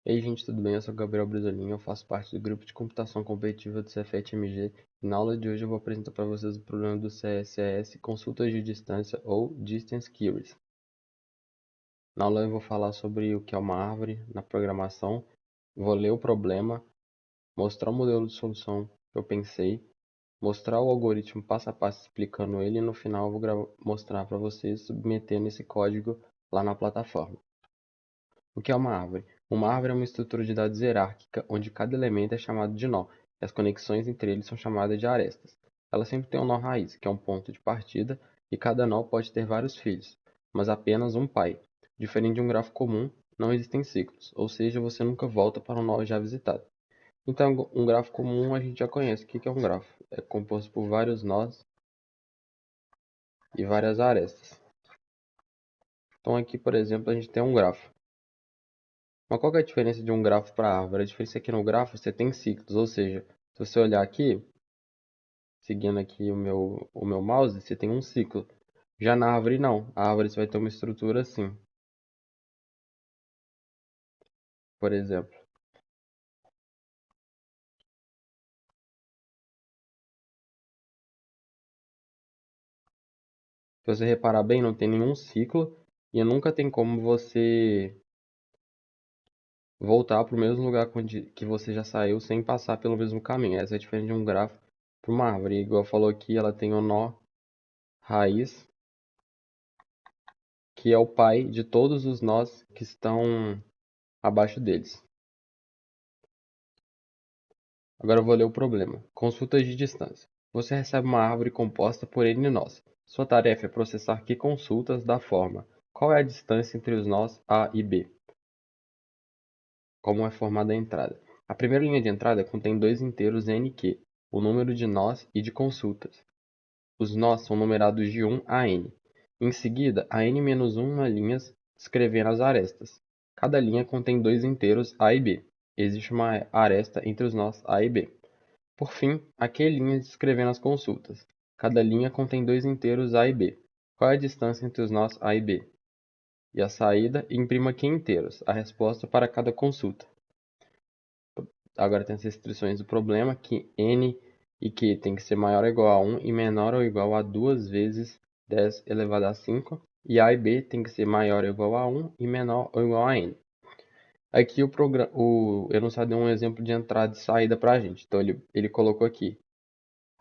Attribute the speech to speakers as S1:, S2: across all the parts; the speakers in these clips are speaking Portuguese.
S1: Ei, gente, tudo bem? Eu sou Gabriel Brizolinho, eu faço parte do grupo de computação competitiva do Cefet-MG e na aula de hoje eu vou apresentar para vocês o problema do CSS Consultas de Distância ou Distance Queries. Na aula eu vou falar sobre o que é uma árvore na programação, vou ler o problema, mostrar o modelo de solução que eu pensei, mostrar o algoritmo passo a passo explicando ele e no final eu vou mostrar para vocês submetendo esse código lá na plataforma. O que é uma árvore? Uma árvore é uma estrutura de dados hierárquica onde cada elemento é chamado de nó, e as conexões entre eles são chamadas de arestas. Ela sempre tem um nó raiz, que é um ponto de partida, e cada nó pode ter vários filhos, mas apenas um pai. Diferente de um grafo comum, não existem ciclos, ou seja, você nunca volta para um nó já visitado. Então, um grafo comum a gente já conhece. O que é um grafo? É composto por vários nós e várias arestas. Então aqui, por exemplo, a gente tem um grafo. Mas qual que é a diferença de um grafo para árvore? A diferença é que no grafo você tem ciclos, ou seja, se você olhar aqui, seguindo aqui o meu mouse, você tem um ciclo. Já na árvore não, a árvore você vai ter uma estrutura assim, por exemplo. Se você reparar bem, não tem nenhum ciclo e nunca tem como você voltar para o mesmo lugar que você já saiu sem passar pelo mesmo caminho. Essa é a diferença de um grafo para uma árvore. Igual falou aqui, ela tem o nó raiz, que é o pai de todos os nós que estão abaixo deles. Agora eu vou ler o problema. Consultas de distância. Você recebe uma árvore composta por N nós. Sua tarefa é processar que consultas da forma. Qual é a distância entre os nós A e B? Como é formada a entrada? A primeira linha de entrada contém dois inteiros NQ, o número de nós e de consultas. Os nós são numerados de 1 a N. Em seguida, há N-1 linhas descrevendo as arestas. Cada linha contém dois inteiros A e B. Existe uma aresta entre os nós A e B. Por fim, aqui linhas descrevendo as consultas. Cada linha contém dois inteiros A e B. Qual é a distância entre os nós A e B? E a saída, imprima aqui inteiros, a resposta para cada consulta. Agora tem as restrições do problema, que n e q tem que ser maior ou igual a 1 e menor ou igual a 2 vezes 10 elevado a 5. E a e b tem que ser maior ou igual a 1 e menor ou igual a n. Aqui o enunciado deu um exemplo de entrada e saída para a gente. Então ele colocou aqui.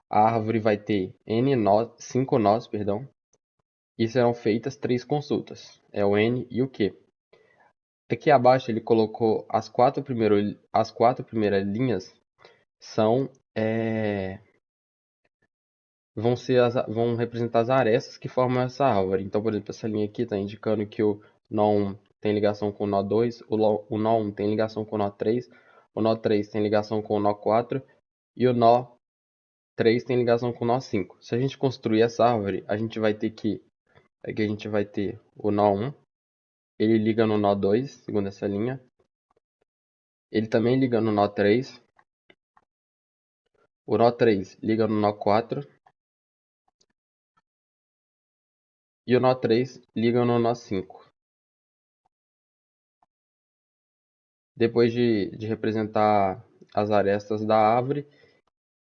S1: A árvore vai ter n nós, 5 nós, perdão, e serão feitas 3 consultas. É o n e o q. Aqui abaixo ele colocou as quatro primeiras linhas são vão representar as arestas que formam essa árvore. Então, por exemplo, essa linha aqui está indicando que o nó 1 tem ligação com o nó 2, o nó 1 tem ligação com o nó 3, o nó 3 tem ligação com o nó 4 e o nó 3 tem ligação com o nó 5. Se a gente construir essa árvore, a gente vai ter aqui a gente vai ter o nó 1, ele liga no nó 2, segundo essa linha. Ele também liga no nó 3. O nó 3 liga no nó 4. E o nó 3 liga no nó 5. Depois de representar as arestas da árvore,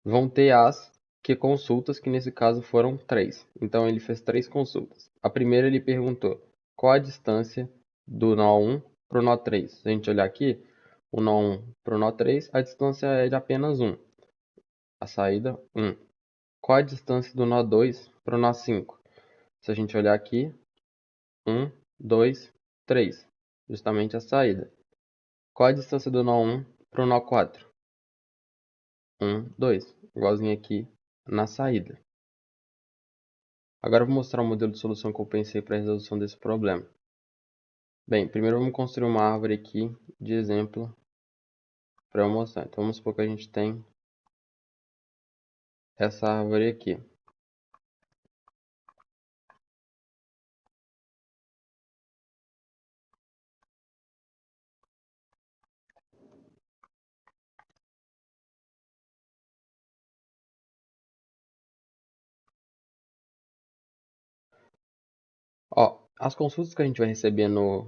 S1: vão ter as que consultas, que nesse caso foram 3. Então ele fez 3 consultas. A primeira ele perguntou qual a distância do nó 1 para o nó 3. Se a gente olhar aqui, o nó 1 para o nó 3, a distância é de apenas 1. A saída, 1. Qual a distância do nó 2 para o nó 5? Se a gente olhar aqui, 1, 2, 3. Justamente a saída. Qual a distância do nó 1 para o nó 4? 1, 2. Igualzinho aqui na saída. Agora eu vou mostrar o modelo de solução que eu pensei para a resolução desse problema. Bem, primeiro vamos construir uma árvore aqui de exemplo para eu mostrar. Então vamos supor que a gente tem essa árvore aqui. Ó, as consultas que a gente vai receber no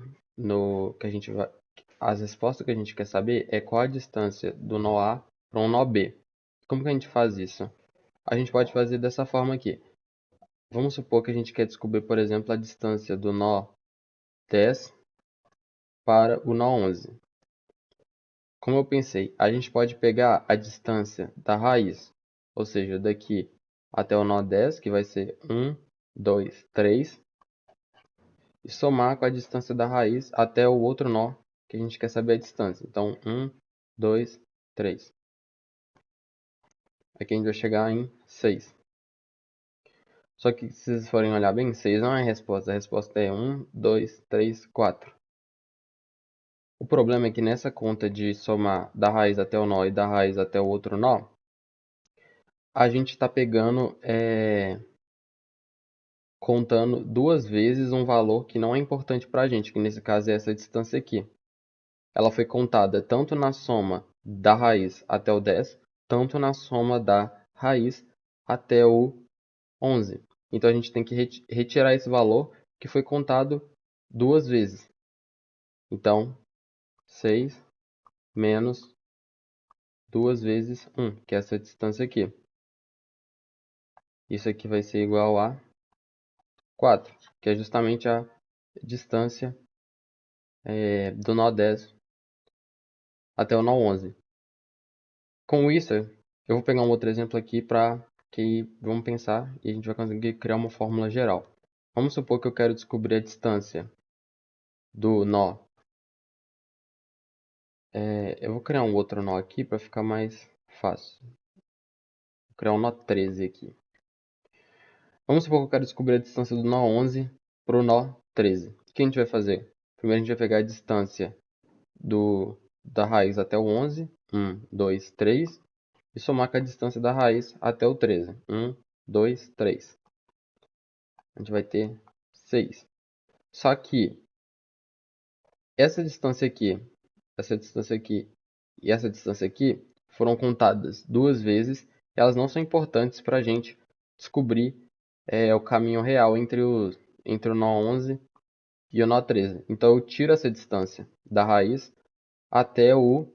S1: que a gente vai as respostas que a gente quer saber é qual a distância do nó A para um nó B. Como que a gente faz isso? A gente pode fazer dessa forma aqui. Vamos supor que a gente quer descobrir, por exemplo, a distância do nó 10 para o nó 11. Como eu pensei, a gente pode pegar a distância da raiz, ou seja, daqui até o nó 10, que vai ser 1, 2, 3, e somar com a distância da raiz até o outro nó, que a gente quer saber a distância. Então, 1, 2, 3. Aqui a gente vai chegar em 6. Só que se vocês forem olhar bem, 6 não é a resposta é 1, 2, 3, 4. O problema é que nessa conta de somar da raiz até o nó e da raiz até o outro nó, a gente está pegando, contando duas vezes um valor que não é importante para a gente, que nesse caso é essa distância aqui. Ela foi contada tanto na soma da raiz até o 10, tanto na soma da raiz até o 11. Então a gente tem que retirar esse valor que foi contado duas vezes. Então, 6 menos 2 vezes 1, que é essa distância aqui. Isso aqui vai ser igual a 4, que é justamente a distância do nó 10 até o nó 11. Com isso, eu vou pegar um outro exemplo aqui para que vamos pensar e a gente vai conseguir criar uma fórmula geral. Vamos supor que eu quero descobrir a distância do nó. Eu vou criar um outro nó aqui para ficar mais fácil. Vou criar um nó 13 aqui. Vamos supor que eu quero descobrir a distância do nó 11 para o nó 13. O que a gente vai fazer? Primeiro a gente vai pegar a distância da raiz até o 11, 1, 2, 3, e somar com a distância da raiz até o 13, 1, 2, 3. A gente vai ter 6. Só que essa distância aqui e essa distância aqui foram contadas duas vezes. Elas não são importantes para a gente descobrir o caminho real entre o nó 11 e o nó 13. Então eu tiro essa distância da raiz até o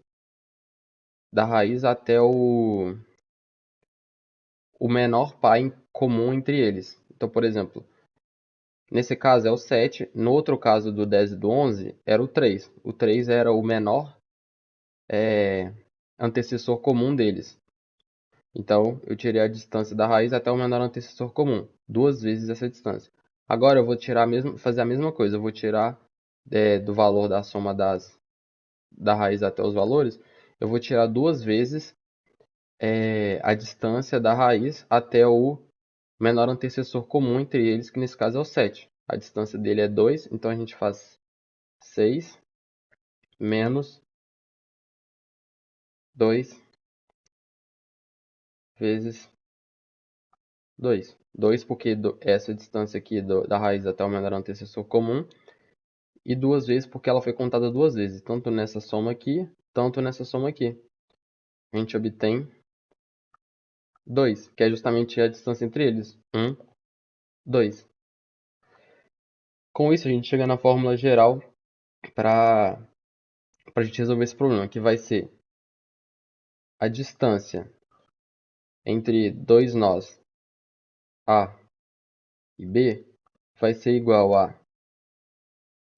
S1: menor par comum entre eles. Então, por exemplo, nesse caso é o 7, no outro caso do 10 e do 11 era o 3. O 3 era o menor antecessor comum deles. Então, eu tirei a distância da raiz até o menor antecessor comum, duas vezes essa distância. Agora eu vou fazer a mesma coisa, eu vou tirar do valor da soma da raiz até os valores, eu vou tirar duas vezes a distância da raiz até o menor antecessor comum entre eles, que nesse caso é o 7. A distância dele é 2, então a gente faz 6 menos 2 vezes 2. 2 porque essa distância aqui da raiz até o menor antecessor comum. E duas vezes porque ela foi contada duas vezes. Tanto nessa soma aqui, tanto nessa soma aqui. A gente obtém 2, que é justamente a distância entre eles. 1, 2. Com isso, a gente chega na fórmula geral para a gente resolver esse problema, que vai ser a distância entre dois nós A e B vai ser igual a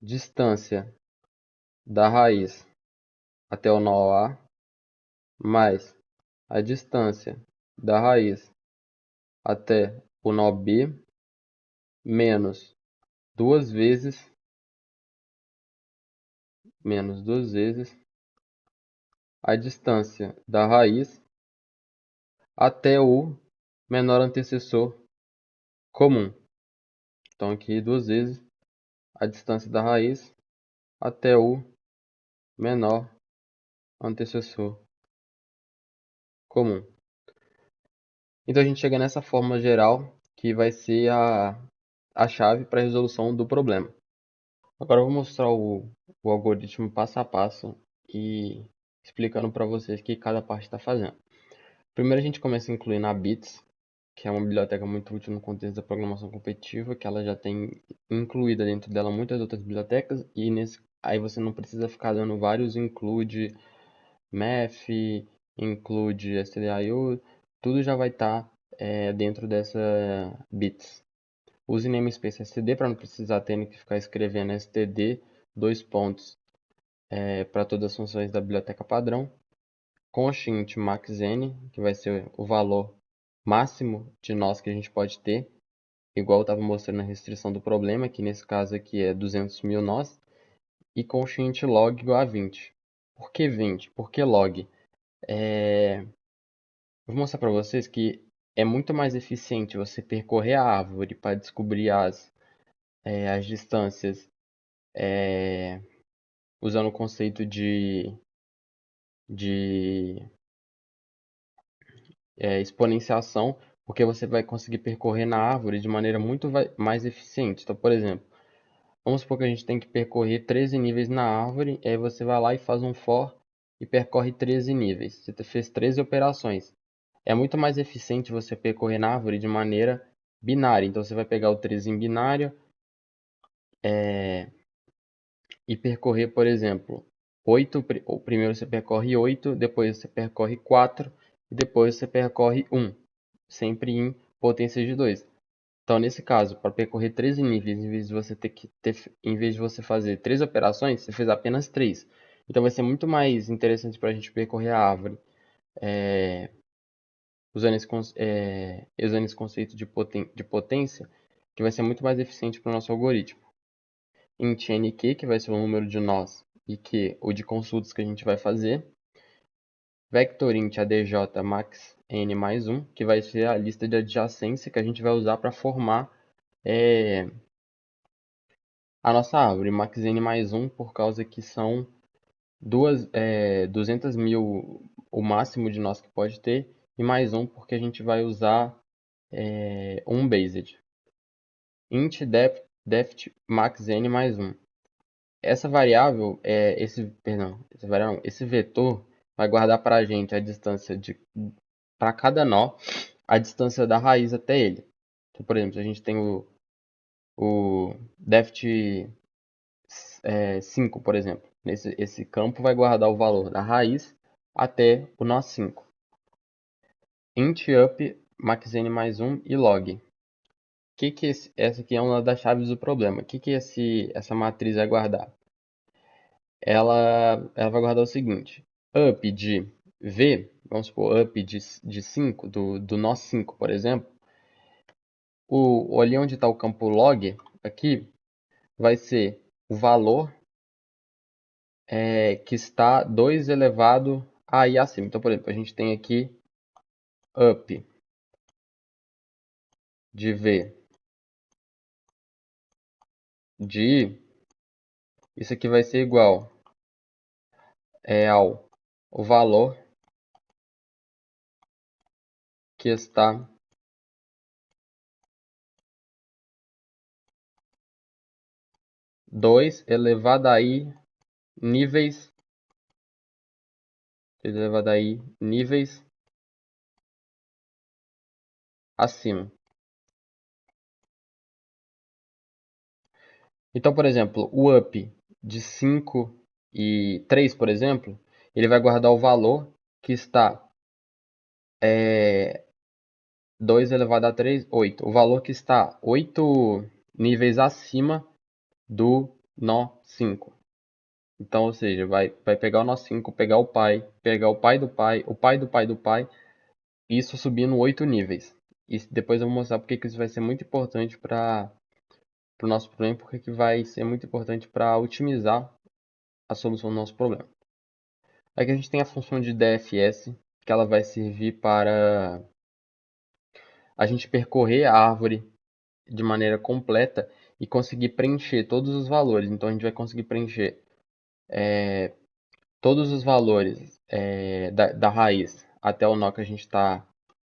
S1: distância da raiz até o nó A mais a distância da raiz até o nó B menos duas vezes a distância da raiz até o menor antecessor comum. Então aqui duas vezes a distância da raiz até o menor antecessor comum. Então a gente chega nessa forma geral que vai ser a chave para a resolução do problema. Agora eu vou mostrar o algoritmo passo a passo e explicando para vocês o que cada parte está fazendo. Primeiro a gente começa incluindo a Bits, que é uma biblioteca muito útil no contexto da programação competitiva, que ela já tem incluída dentro dela muitas outras bibliotecas, e nesse Aí você não precisa ficar dando vários include math, include stdio, tudo já vai estar dentro dessa bits. Use namespace std para não precisar ter que ficar escrevendo std, dois pontos, para todas as funções da biblioteca padrão. Constint maxn, que vai ser o valor máximo de nós que a gente pode ter, igual eu estava mostrando na restrição do problema, que nesse caso aqui é 200.000 nós, e constint log igual a 20. Por que 20? Por que log? Vou mostrar para vocês que é muito mais eficiente você percorrer a árvore para descobrir as distâncias usando o conceito de exponenciação, porque você vai conseguir percorrer na árvore de maneira muito mais eficiente. Então, por exemplo, vamos supor que a gente tem que percorrer 13 níveis na árvore, e aí você vai lá e faz um for e percorre 13 níveis. Você fez 13 operações. É muito mais eficiente você percorrer na árvore de maneira binária. Então você vai pegar o 13 em binário e percorrer, por exemplo, 8. Primeiro você percorre 8, depois você percorre 4 e depois você percorre 1, sempre em potência de 2. Então, nesse caso, para percorrer 13 níveis, em vez de você fazer 3 operações, você fez apenas 3. Então, vai ser muito mais interessante para a gente percorrer a árvore usando esse conceito de potência, que vai ser muito mais eficiente para o nosso algoritmo. Int nq, que vai ser o número de nós, e q, o de consultas que a gente vai fazer. Vector int adj max n mais 1, que vai ser a lista de adjacência que a gente vai usar para formar a nossa árvore. Max n mais 1, por causa que são 200.000 o máximo de nós que pode ter, e mais 1 porque a gente vai usar um based. Int deft max n mais 1. Essa variável, esse vetor vai guardar para a gente a distância para cada nó, a distância da raiz até ele. Então, por exemplo, se a gente tem o deft 5, por exemplo. Esse campo vai guardar o valor da raiz até o nó 5. Int up maxn mais 1 e log. Essa aqui é uma das chaves do problema. O que essa matriz vai guardar? Ela vai guardar o seguinte: up de v, vamos supor, up de 5, do nó 5, por exemplo. Ali onde está o campo log, aqui, vai ser o valor que está 2 elevado a i acima. Então, por exemplo, a gente tem aqui up de v de i. Isso aqui vai ser igual ao o valor que está dois elevado a i níveis acima. Então, por exemplo, o up de 5 e 3, por exemplo, ele vai guardar o valor que está 2 elevado a 3, 8. O valor que está 8 níveis acima do nó 5. Então, ou seja, vai pegar o nó 5, pegar o pai do pai, o pai do pai do pai, isso subindo 8 níveis. E depois eu vou mostrar porque que isso vai ser muito importante para o nosso problema, porque que vai ser muito importante para otimizar a solução do nosso problema. Aqui a gente tem a função de DFS, que ela vai servir para a gente percorrer a árvore de maneira completa e conseguir preencher todos os valores. Então a gente vai conseguir preencher todos os valores da raiz até o nó que a gente está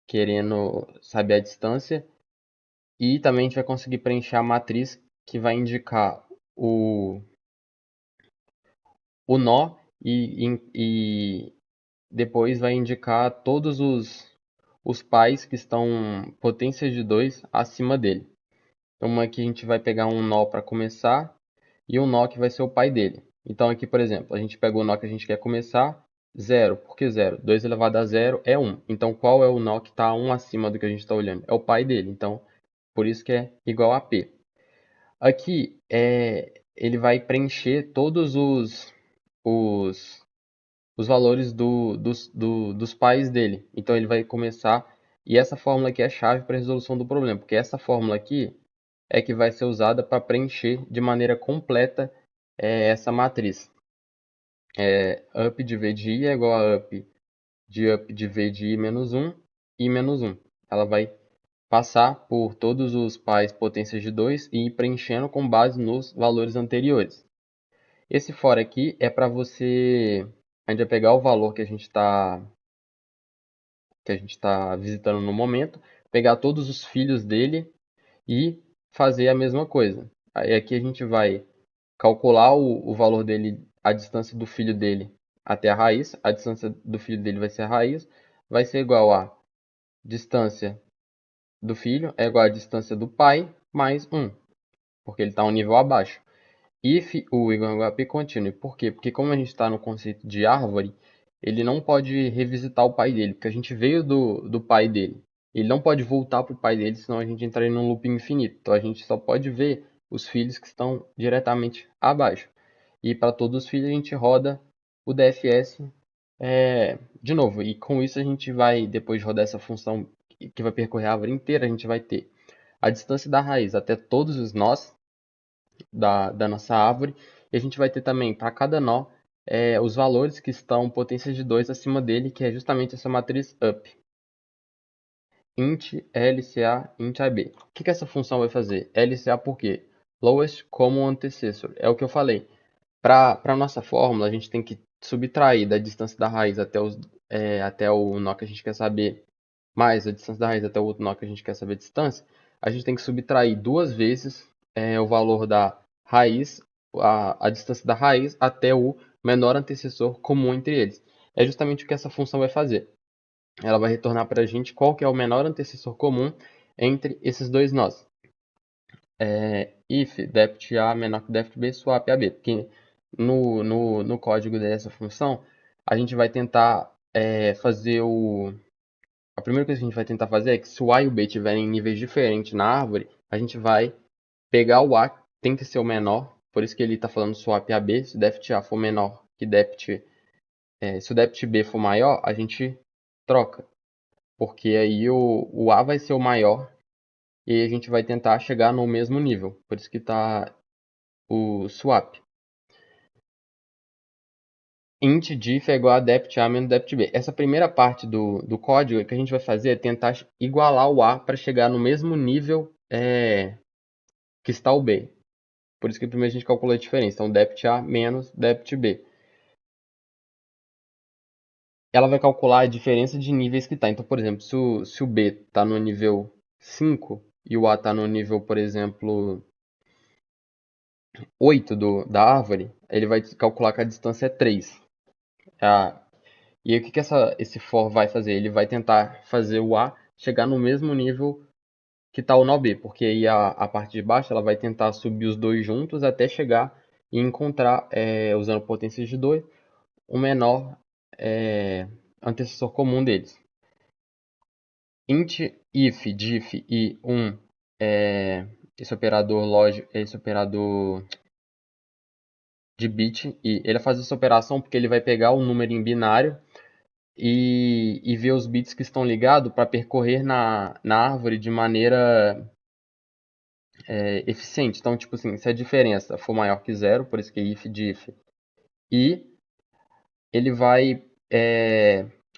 S1: querendo saber a distância. E também a gente vai conseguir preencher a matriz que vai indicar o nó e depois vai indicar todos os pais que estão potência de 2 acima dele. Então aqui a gente vai pegar um nó para começar e um nó que vai ser o pai dele. Então aqui, por exemplo, a gente pega o nó que a gente quer começar, 0. Por que 0? 2 elevado a 0 é 1. Então qual é o nó que está 1 acima do que a gente está olhando? É o pai dele. Então, por isso que é igual a P. Aqui, ele vai preencher todos os, os valores dos pais dele. Então ele vai começar, e essa fórmula aqui é a chave para a resolução do problema, porque essa fórmula aqui é que vai ser usada para preencher de maneira completa essa matriz. Up de V de I é igual a up de V de I menos 1, I menos 1. Ela vai passar por todos os pais potências de 2 e ir preenchendo com base nos valores anteriores. Esse for aqui é para você... A gente vai pegar o valor que a gente está visitando no momento, pegar todos os filhos dele e fazer a mesma coisa. Aí aqui a gente vai calcular o valor dele, a distância do filho dele até a raiz. A distância do filho dele vai ser a raiz, vai ser igual a distância do filho é igual a distância do pai mais 1, porque ele está um nível abaixo. If u igual a p continue. Por quê? Porque como a gente está no conceito de árvore, ele não pode revisitar o pai dele, porque a gente veio do pai dele. Ele não pode voltar para o pai dele, senão a gente entraria num loop infinito. Então a gente só pode ver os filhos que estão diretamente abaixo. E para todos os filhos a gente roda o DFS de novo. E com isso a gente vai, depois de rodar essa função que vai percorrer a árvore inteira, a gente vai ter a distância da raiz até todos os nós da nossa árvore. E a gente vai ter também, para cada nó, os valores que estão potências de 2 acima dele, que é justamente essa matriz up. Int LCA, int AB. O que essa função vai fazer? LCA por quê? Lowest Common Antecessor. É o que eu falei. Para a nossa fórmula, a gente tem que subtrair da distância da raiz até o nó que a gente quer saber, mais a distância da raiz até o outro nó que a gente quer saber a distância. A gente tem que subtrair duas vezes o valor da raiz, a distância da raiz até o menor antecessor comum entre eles. É justamente o que essa função vai fazer. Ela vai retornar para a gente qual que é o menor antecessor comum entre esses dois nós. If depth A menor que depth B, swap AB. Porque no código dessa função, a gente vai tentar fazer o... A primeira coisa que a gente vai tentar fazer é que se o A e o B estiverem em níveis diferentes na árvore, a gente vai pegar o A, tem que ser o menor, por isso que ele está falando swap AB. Se o depth A for menor que se o depth B for maior, a gente troca. Porque aí o A vai ser o maior e a gente vai tentar chegar no mesmo nível. Por isso que está o swap. Int diff é igual a depth A menos depth B. Essa primeira parte do código que a gente vai fazer é tentar igualar o A para chegar no mesmo nível que está o B. Por isso que primeiro a gente calcula a diferença. Então, depth A menos depth B. Ela vai calcular a diferença de níveis que está. Então, por exemplo, se o B está no nível 5 e o A está no nível, por exemplo, 8 da árvore, ele vai calcular que a distância é 3. E aí, o que esse for vai fazer? Ele vai tentar fazer o A chegar no mesmo nível que está o nó B, porque aí a parte de baixo ela vai tentar subir os dois juntos até chegar e encontrar, usando potências de 2, o menor antecessor comum deles. Int, if, diff e esse operador lógico, esse operador de bit, e ele vai fazer essa operação porque ele vai pegar o número em binário e ver os bits que estão ligados para percorrer na árvore de maneira eficiente. Então, tipo assim, se a diferença for maior que zero, por isso que é if, diff, e ele vai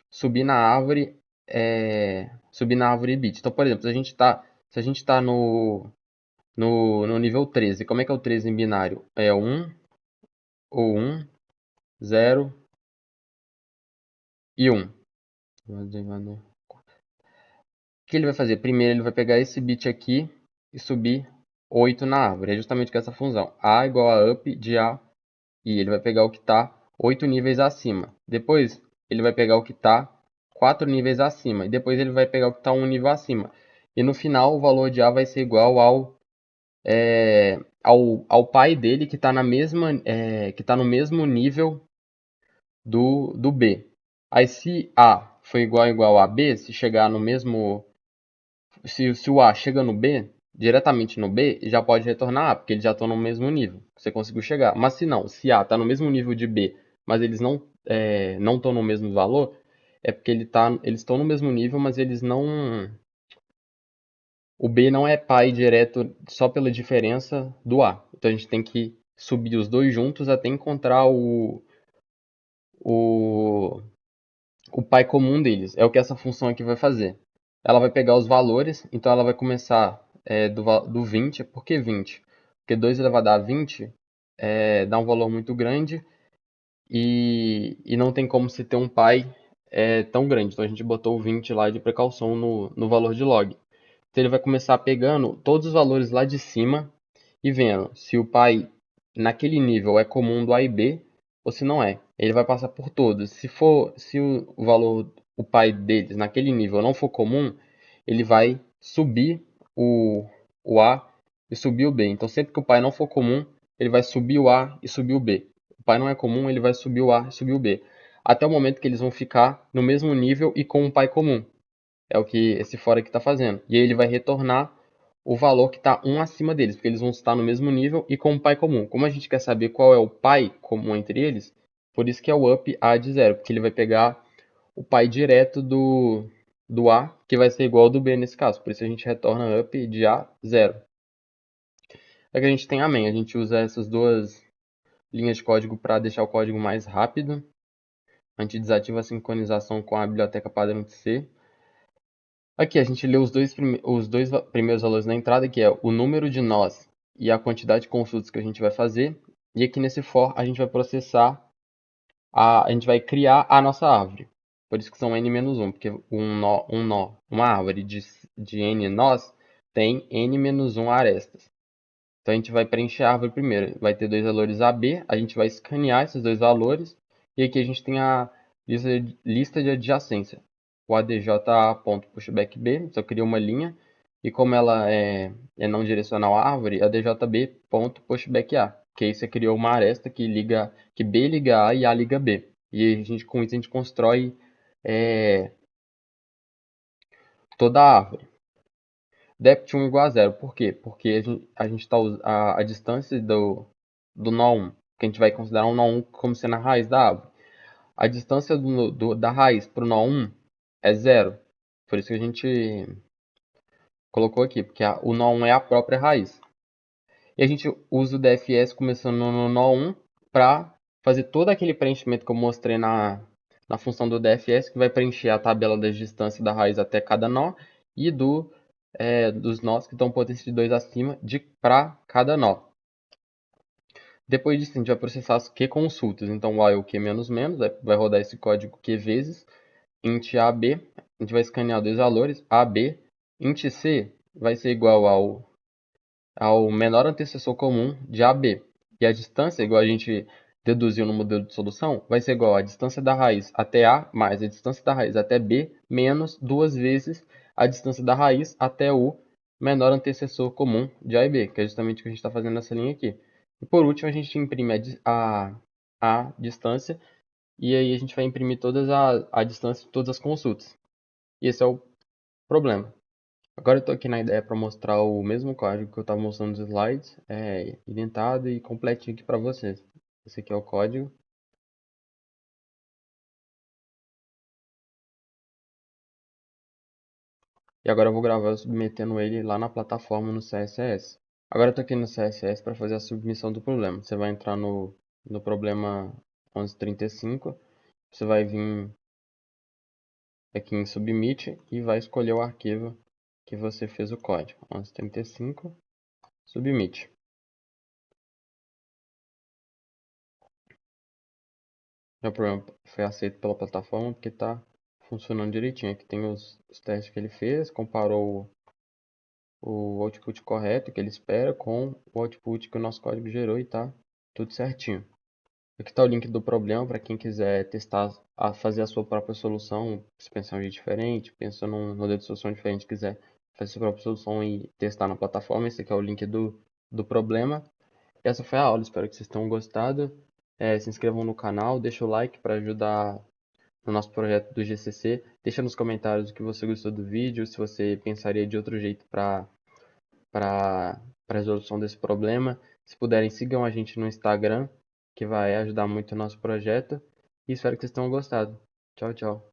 S1: subir na árvore bit. Então, por exemplo, se a gente tá no nível 13, como é que é o 13 em binário? É 1, ou 1, 0 e 1. O que ele vai fazer? Primeiro ele vai pegar esse bit aqui e subir 8 na árvore. É justamente com essa função. A igual a up de A e ele vai pegar o que está 8 níveis acima. Depois ele vai pegar o que está 4 níveis acima. E depois ele vai pegar o que está 1 nível acima. E no final o valor de A vai ser igual ao ao pai dele que está que tá no mesmo nível do B. Aí se A foi igual a B, se chegar no mesmo. Se o A chega no B, diretamente no B, já pode retornar A, porque eles já estão no mesmo nível. Você conseguiu chegar. Mas se não, se A está no mesmo nível de B, mas eles não estão no mesmo valor, é porque eles estão no mesmo nível, mas eles não. O B não é pai direto só pela diferença do A. Então a gente tem que subir os dois juntos até encontrar o, o pai comum deles. É o que essa função aqui vai fazer. Ela vai pegar os valores, então ela vai começar do 20. Por que 20? Porque 2 elevado a 20 dá um valor muito grande e não tem como se ter um pai tão grande. Então a gente botou o 20 lá de precaução no valor de log. Então ele vai começar pegando todos os valores lá de cima e vendo se o pai naquele nível é comum do A e B ou se não é. Ele vai passar por todos. Se o valor, o pai deles naquele nível não for comum, ele vai subir o A e subir o B. Então sempre que o pai não for comum, ele vai subir o A e subir o B. O pai não é comum, ele vai subir o A e subir o B. Até o momento que eles vão ficar no mesmo nível e com um pai comum. É o que esse for aqui está fazendo. E aí ele vai retornar o valor que está um acima deles, porque eles vão estar no mesmo nível e com um pai comum. Como a gente quer saber qual é o pai comum entre eles, por isso que é o up A de zero, porque ele vai pegar o pai direto do A, que vai ser igual ao do B nesse caso. Por isso a gente retorna up de A zero. É que a gente tem a main, a gente usa essas duas linhas de código para deixar o código mais rápido. A gente desativa a sincronização com a biblioteca padrão de C. Aqui a gente lê os dois primeiros valores na entrada, que é o número de nós e a quantidade de consultas que a gente vai fazer. E aqui nesse for a gente vai processar, a gente vai criar a nossa árvore. Por isso que são n-1, porque uma árvore de n nós tem n-1 arestas. Então a gente vai preencher a árvore primeiro. Vai ter dois valores AB, a gente vai escanear esses dois valores. E aqui a gente tem a lista de adjacência. O adj.pushbackb, só cria uma linha. E como ela é não direcional à árvore, adjb.pushbacka. Que aí você criou uma aresta que B liga A e A liga B. E com isso a gente constrói é, toda a árvore. Depth1 igual a zero. Por quê? Porque a gente está a distância do nó1, que a gente vai considerar um nó1 como sendo a raiz da árvore. A distância da raiz para o nó1 é zero. Por isso que a gente colocou aqui, porque o nó1 é a própria raiz. E a gente usa o DFS começando no nó1 para fazer todo aquele preenchimento que eu mostrei na função do DFS, que vai preencher a tabela das distâncias da raiz até cada nó e dos nós que estão potência de 2 acima para cada nó. Depois disso, a gente vai processar as Q consultas. Então, while Q menos menos, vai rodar esse código Q vezes, int AB, a gente vai escanear dois valores, AB, int C vai ser igual ao menor antecessor comum de AB. E a distância, igual a gente deduziu no modelo de solução, vai ser igual a distância da raiz até A mais a distância da raiz até B menos duas vezes a distância da raiz até o menor antecessor comum de A e B, que é justamente o que a gente está fazendo nessa linha aqui. E por último, a gente imprime a distância e aí a gente vai imprimir a distância de todas as consultas. E esse é o problema. Agora eu estou aqui na ideia para mostrar o mesmo código que eu estava mostrando nos slides, identado e completinho aqui para vocês. Esse aqui é o código. E agora eu vou gravar submetendo ele lá na plataforma no CSS. Agora eu estou aqui no CSS para fazer a submissão do problema. Você vai entrar no problema 1135, você vai vir aqui em Submit e vai escolher o arquivo que você fez o código. 1135, Submit. O problema foi aceito pela plataforma porque está funcionando direitinho. Aqui tem os testes que ele fez, comparou o output correto que ele espera com o output que o nosso código gerou e está tudo certinho. Aqui está o link do problema para quem quiser testar, fazer a sua própria solução, se pensar em um jeito diferente, pensa num modelo de solução diferente, quiser fazer a sua própria solução e testar na plataforma. Esse aqui é o link do problema. Essa foi a aula, espero que vocês tenham gostado. Se inscrevam no canal, deixa o like para ajudar no nosso projeto do GCC. Deixa nos comentários o que você gostou do vídeo, se você pensaria de outro jeito para a resolução desse problema. Se puderem, sigam a gente no Instagram, que vai ajudar muito o nosso projeto. E espero que vocês tenham gostado. Tchau, tchau.